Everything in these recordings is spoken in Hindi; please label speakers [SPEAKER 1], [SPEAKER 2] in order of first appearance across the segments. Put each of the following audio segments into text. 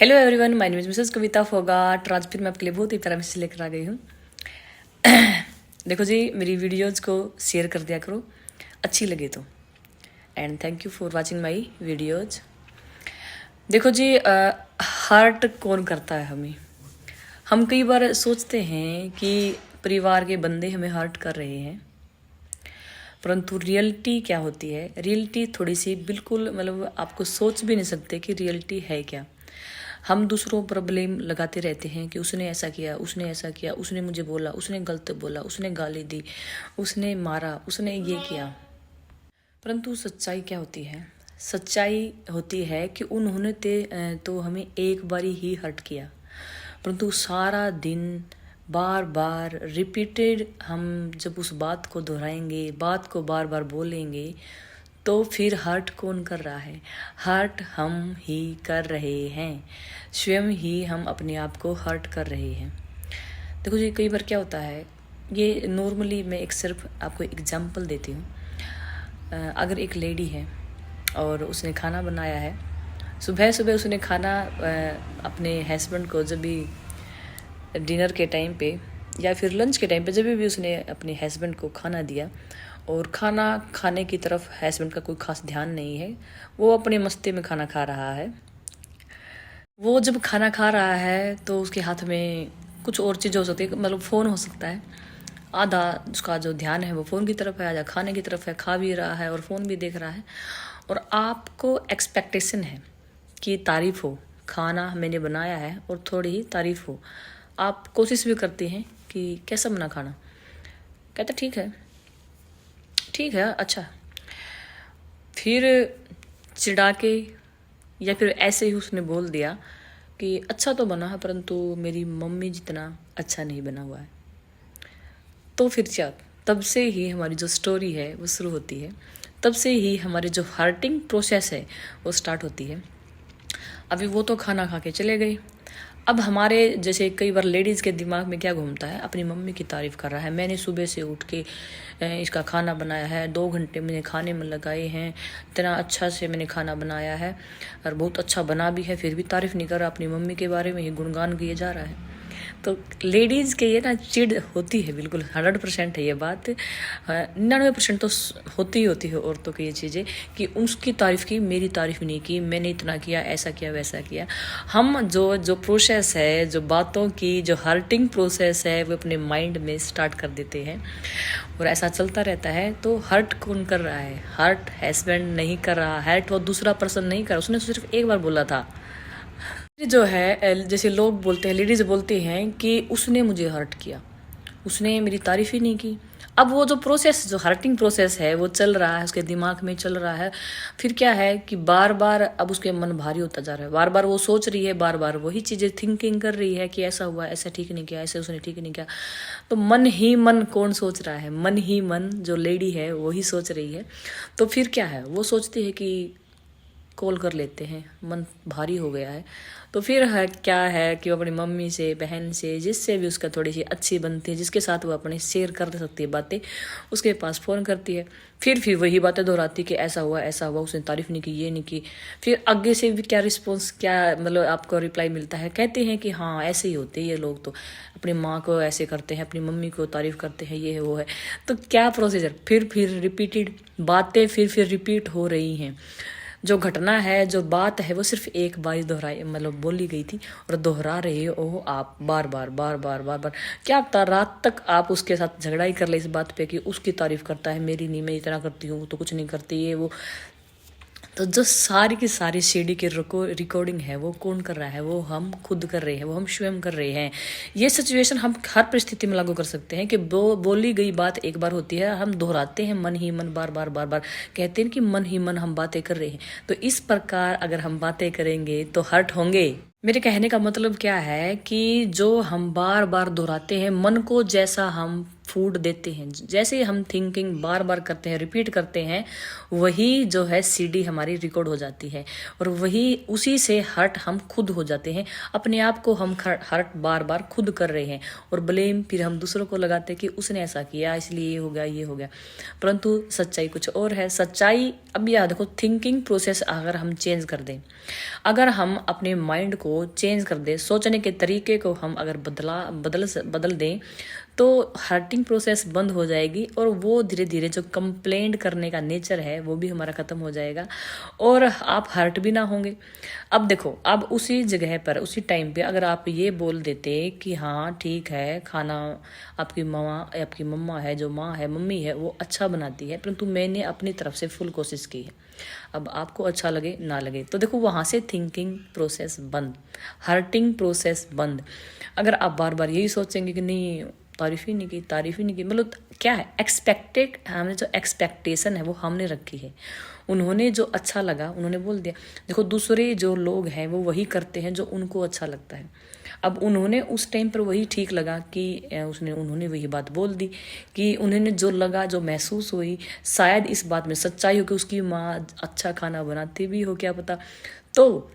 [SPEAKER 1] Hello everyone, my name is Mrs Kavita Phogat. आज फिर मैं आपके लिए बहुत ही प्यारा मैसेज लेकर आ गई हूँ। देखो जी, मेरी वीडियोज़ को शेयर कर दिया करो अच्छी लगे तो। And thank you for watching my videos. देखो जी, हार्ट कौन करता है हमें। हम कई बार सोचते हैं कि परिवार के बंदे हमें हर्ट कर रहे हैं, परंतु रियलिटी क्या होती है। रियलिटी थोड़ी सी बिल्कुल आपको सोच भी नहीं सकते कि रियलिटी है क्या। हम दूसरों पर ब्लेम लगाते रहते हैं कि उसने ऐसा किया, उसने ऐसा किया, उसने मुझे बोला, उसने गलत बोला, उसने गाली दी, उसने मारा, उसने ये किया। परंतु सच्चाई क्या होती है। सच्चाई होती है कि उन्होंने तो हमें एक बारी ही हर्ट किया, परंतु सारा दिन बार बार रिपीटेड हम जब उस बात को दोहराएंगे, बात को बार बार बोलेंगे, तो फिर हर्ट कौन कर रहा है। हर्ट हम ही कर रहे हैं, स्वयं ही हम अपने आप को हर्ट कर रहे हैं। देखो जी, कई बार क्या होता है, ये नॉर्मली मैं एक सिर्फ आपको एग्जांपल देती हूँ। अगर एक लेडी है और उसने खाना बनाया है, सुबह सुबह उसने खाना अपने हस्बैंड को जब भी डिनर के टाइम पे या फिर लंच के टाइम पे जब भी उसने अपने हस्बैंड को खाना दिया, और खाना खाने की तरफ हस्बैंड का कोई खास ध्यान नहीं है, वो अपने मस्ती में खाना खा रहा है। वो जब खाना खा रहा है तो उसके हाथ में कुछ और चीज़ हो सकती है, फ़ोन हो सकता है। आधा उसका जो ध्यान है वो फ़ोन की तरफ है, आधा खाने की तरफ है, खा भी रहा है और फ़ोन भी देख रहा है। और आपको एक्सपेक्टेशन है कि तारीफ़ हो, खाना मैंने बनाया है और थोड़ी ही तारीफ़ हो। आप कोशिश भी करते हैं कि कैसा बना खाना। कहते ठीक है, ठीक है, अच्छा। फिर चिढ़ा के या फिर ऐसे ही उसने बोल दिया कि अच्छा तो बना है, परंतु मेरी मम्मी जितना अच्छा नहीं बना हुआ है। तो फिर क्या, तब से ही हमारी जो स्टोरी है वो शुरू होती है। तब से ही हमारी जो हार्टिंग प्रोसेस है वो स्टार्ट होती है। अभी वो तो खाना खा के चले गए। अब हमारे जैसे कई बार लेडीज़ के दिमाग में क्या घूमता है, अपनी मम्मी की तारीफ़ कर रहा है। मैंने सुबह से उठ के इसका खाना बनाया है, 2 घंटे मैंने खाने में लगाए हैं, इतना अच्छा से मैंने खाना बनाया है और बहुत अच्छा बना भी है, फिर भी तारीफ़ नहीं कर रहा, अपनी मम्मी के बारे में ही गुणगान किए जा रहा है। तो लेडीज़ के ये ना चिढ़ होती है, बिल्कुल 100% है ये बात। 99% तो होती है औरतों की ये चीज़ें कि उसकी तारीफ़ की, मेरी तारीफ़ नहीं की, मैंने इतना किया, ऐसा किया, वैसा किया। हम जो प्रोसेस है, जो बातों की जो हर्टिंग प्रोसेस है, वो अपने माइंड में स्टार्ट कर देते हैं और ऐसा चलता रहता है। तो हर्ट कौन कर रहा है? हर्ट हस्बैंड नहीं कर रहा, हर्ट वो दूसरा पर्सन नहीं कर रहा, उसने सिर्फ एक बार बोला था। जो है जैसे लोग बोलते हैं, लेडीज़ बोलती हैं कि उसने मुझे हर्ट किया, उसने मेरी तारीफ़ ही नहीं की। अब वो जो प्रोसेस, जो हर्टिंग प्रोसेस है वो चल रहा है, उसके दिमाग में चल रहा है। फिर क्या है कि बार बार अब उसके मन भारी होता जा रहा है, बार बार वो सोच रही है, बार बार वही चीज़ें थिंकिंग कर रही है कि ऐसा हुआ, ऐसा ठीक नहीं किया, ऐसे उसने ठीक नहीं किया। तो मन ही मन कौन सोच रहा है? मन ही मन जो लेडी है वही सोच रही है। तो फिर क्या है, वो सोचती है कि कॉल कर लेते हैं, मन भारी हो गया है। तो फिर है क्या है कि वो अपनी मम्मी से, बहन से, जिससे भी उसका थोड़ी सी अच्छी बनती है, जिसके साथ वो अपने शेयर कर सकती है बातें, उसके पास फ़ोन करती है। फिर वही बातें दोहराती कि ऐसा हुआ, ऐसा हुआ, उसने तारीफ़ नहीं की, ये नहीं की। फिर आगे से भी क्या रिस्पॉन्स, क्या आपको रिप्लाई मिलता है, कहते हैं कि हाँ ऐसे ही होते हैं ये लोग, तो अपनी माँ को ऐसे करते हैं, अपनी मम्मी को तारीफ़ करते हैं, ये है वो है। तो क्या प्रोसीजर, फिर रिपीटेड बातें फिर रिपीट हो रही हैं। जो घटना है, जो बात है, वो सिर्फ एक बार दोहराई, बोली गई थी और दोहरा रहे हो आप बार बार बार बार बार बार। क्या पता रात तक आप उसके साथ झगड़ा ही कर ले इस बात पे कि उसकी तारीफ करता है, मेरी नहीं, मैं इतना करती हूँ तो कुछ नहीं करती, ये वो। तो जो सारी की सारी सीडी की रिकॉर्डिंग है वो कौन कर रहा है? वो हम खुद कर रहे हैं, वो हम स्वयं कर रहे हैं। ये सिचुएशन हम हर परिस्थिति में लागू कर सकते हैं कि बोली गई बात एक बार होती है, हम दोहराते हैं मन ही मन, बार बार बार बार। कहते हैं कि मन ही मन हम बातें कर रहे हैं। तो इस प्रकार अगर हम बातें करेंगे तो हर्ट होंगे। मेरे कहने का मतलब क्या है कि जो हम बार बार दोहराते हैं, मन को जैसा हम फूड देते हैं। जैसे हम थिंकिंग बार बार करते हैं, रिपीट करते हैं, वही जो है सीडी हमारी रिकॉर्ड हो जाती है और वही उसी से हर्ट हम खुद हो जाते हैं। अपने आप को हम हर्ट बार बार खुद कर रहे हैं और ब्लेम फिर हम दूसरों को लगाते हैं कि उसने ऐसा किया इसलिए ये हो गया, ये हो गया। परंतु सच्चाई कुछ और है। सच्चाई अब यह देखो, थिंकिंग प्रोसेस अगर हम चेंज कर दें, अगर हम अपने माइंड को चेंज कर दें, सोचने के तरीके को हम अगर बदल दें, तो हर्टिंग प्रोसेस बंद हो जाएगी और वो धीरे धीरे जो कंप्लेंट करने का नेचर है वो भी हमारा ख़त्म हो जाएगा और आप हर्ट भी ना होंगे। अब देखो, अब उसी जगह पर उसी टाइम पे अगर आप ये बोल देते कि हाँ ठीक है, खाना आपकी मम्मा है, जो माँ है, मम्मी है, वो अच्छा बनाती है, परंतु मैंने अपनी तरफ से फुल कोशिश की है, अब आपको अच्छा लगे ना लगे, तो देखो वहाँ से थिंकिंग प्रोसेस बंद, हर्टिंग प्रोसेस बंद। अगर आप बार बार यही सोचेंगे कि नहीं तारीफ ही नहीं की, मतलब क्या है, एक्सपेक्टेड, हमने जो एक्सपेक्टेशन है वो हमने रखी है, उन्होंने जो अच्छा लगा उन्होंने बोल दिया। देखो दूसरे जो लोग हैं वो वही करते हैं जो उनको अच्छा लगता है। अब उन्होंने उस टाइम पर वही ठीक लगा कि उन्होंने वही बात बोल दी कि उन्हें जो लगा, जो महसूस हुई, शायद इस बात में सच्चाई हो कि उसकी माँ अच्छा खाना बनाती भी हो, क्या पता। तो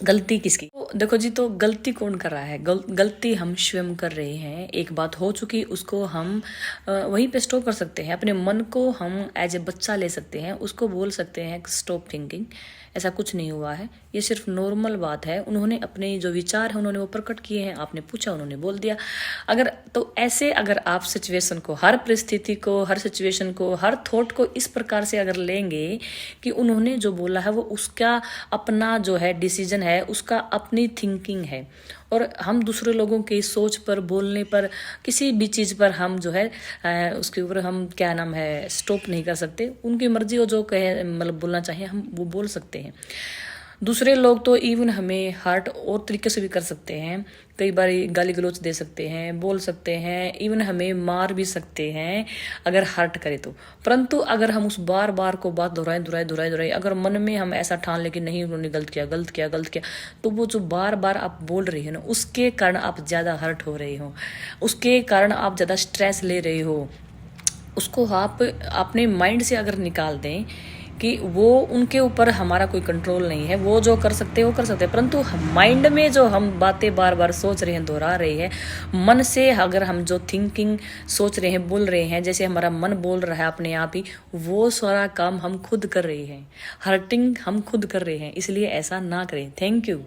[SPEAKER 1] गलती किसकी? तो देखो जी, तो गलती कौन कर रहा है? गलती हम स्वयं कर रहे हैं। एक बात हो चुकी, उसको हम वहीं पे स्टॉप कर सकते हैं। अपने मन को हम एज ए बच्चा ले सकते हैं, उसको बोल सकते हैं स्टॉप थिंकिंग, ऐसा कुछ नहीं हुआ है, ये सिर्फ नॉर्मल बात है। उन्होंने अपने जो विचार हैं उन्होंने वो प्रकट किए हैं, आपने पूछा, उन्होंने बोल दिया। अगर तो ऐसे अगर आप सिचुएशन को, हर परिस्थिति को, हर सिचुएशन को, हर थॉट को इस प्रकार से अगर लेंगे कि उन्होंने जो बोला है वो उसका अपना जो है डिसीजन है, उसका अपनी थिंकिंग है, और हम दूसरे लोगों की सोच पर, बोलने पर, किसी भी चीज़ पर हम जो है उसके ऊपर हम क्या नाम है स्टॉप नहीं कर सकते। उनकी मर्जी हो, जो कहे मतलब बोलना चाहिए हम वो बोल सकते हैं। दूसरे लोग तो इवन हमें हर्ट और तरीके से भी कर सकते हैं, कई बार गाली गलौज दे सकते हैं, बोल सकते हैं, इवन हमें मार भी सकते हैं अगर हर्ट करे तो। परंतु अगर हम उस बार बार को बात दोहराए, अगर मन में हम ऐसा ठान ले कि नहीं उन्होंने गलत किया, तो वो जो बार बार आप बोल रही हो ना, उसके कारण आप ज़्यादा हर्ट हो रहे हो, उसके कारण आप ज़्यादा स्ट्रेस ले रहे हो। उसको आप अपने माइंड से अगर निकाल दें कि वो उनके ऊपर हमारा कोई कंट्रोल नहीं है, वो जो कर सकते हैं वो कर सकते हैं, परंतु माइंड में जो हम बातें बार बार सोच रहे हैं, दोहरा रहे हैं, मन से अगर हम जो थिंकिंग सोच रहे हैं, बोल रहे हैं, जैसे हमारा मन बोल रहा है अपने आप ही, वो सारा काम हम खुद कर रहे हैं, हर्टिंग हम खुद कर रहे हैं। इसलिए ऐसा ना करें। Thank you.